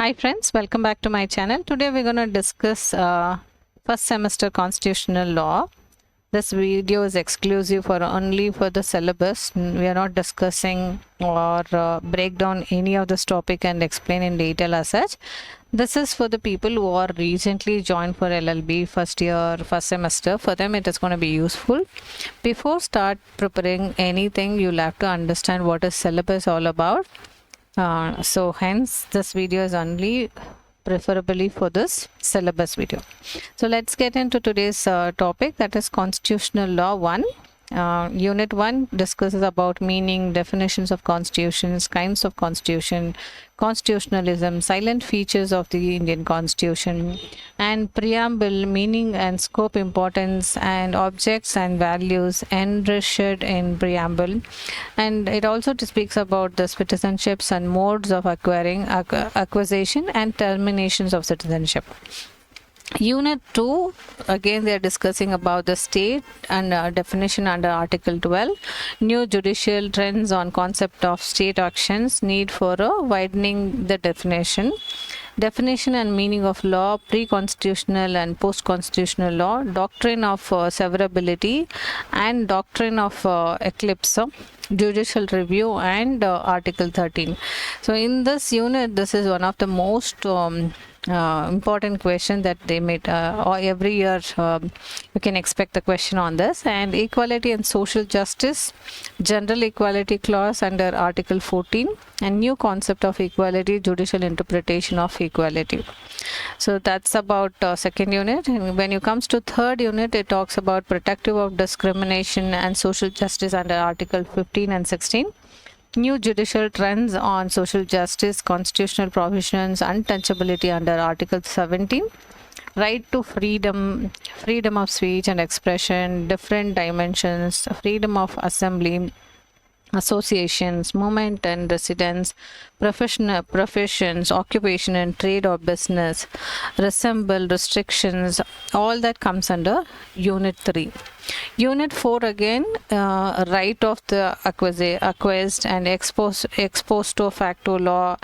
Hi friends, welcome back to my channel. Today we're going to discuss first semester constitutional law. This video is exclusive for only for the syllabus. We are not discussing or break down any of this topic and explain in detail as such. This is for the people who are recently joined for LLB first year, first semester. For them it is going to be useful. Before start preparing anything, you'll have to understand what is syllabus all about. So hence this video is only preferably for this syllabus video. So let's get into today's topic, that is Constitutional Law 1. Unit 1 discusses about meaning, definitions of constitutions, kinds of constitution, constitutionalism, silent features of the Indian Constitution, and preamble, meaning and scope, importance, and objects and values enriched in preamble. And it also speaks about the citizenships and modes of acquiring, acquisition, and terminations of citizenship. Unit 2, again they are discussing about the state and definition under Article 12, new judicial trends on concept of state actions, need for widening the definition and meaning of law, pre-constitutional and post-constitutional law, doctrine of severability and doctrine of eclipse, judicial review, and Article 13. So in this unit, this is one of the most important question that they made every year. You can expect the question on this. And equality and social justice, general equality clause under Article 14, and new concept of equality, judicial interpretation of equality. So that's about second unit. And when it comes to third unit, it talks about protective of discrimination and social justice under Article 15 and 16. New judicial trends on social justice, constitutional provisions, untouchability under Article 17, right to freedom of speech and expression, different dimensions, freedom of assembly, associations, movement and residence, professions, occupation and trade or business, resemble, restrictions, all that comes under Unit 3. Unit 4 again, right of the acquiesced and exposed to facto law,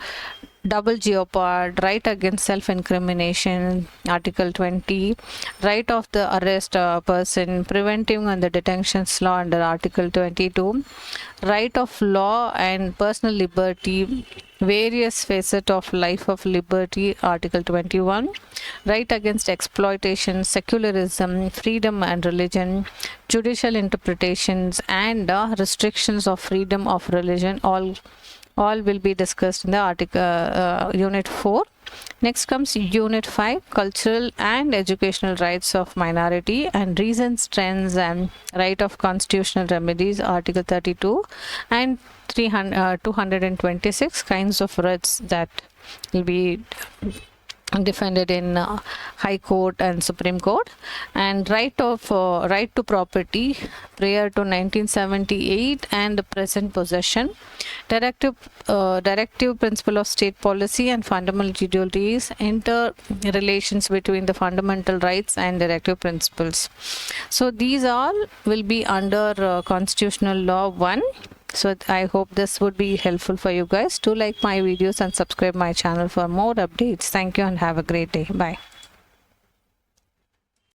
double jeopardy, right against self-incrimination, Article 20, right of the arrest person, preventive and the detentions law under Article 22, right of law and personal liberty, various facets of life of liberty, Article 21, right against exploitation, secularism, freedom and religion, judicial interpretations, and restrictions of freedom of religion, all will be discussed in the article Unit 4. Next comes Unit 5, cultural and educational rights of minority and reasons, trends, and right of constitutional remedies, Article 32, and 226 kinds of writs that will be defended in High Court and Supreme Court, and right to property prior to 1978 and the present possession, directive principle of state policy and fundamental duties, interrelations between the fundamental rights and directive principles. So these all will be under Constitutional Law 1. So I hope this would be helpful for you guys. Do like my videos and subscribe my channel for more updates. Thank you and have a great day. Bye.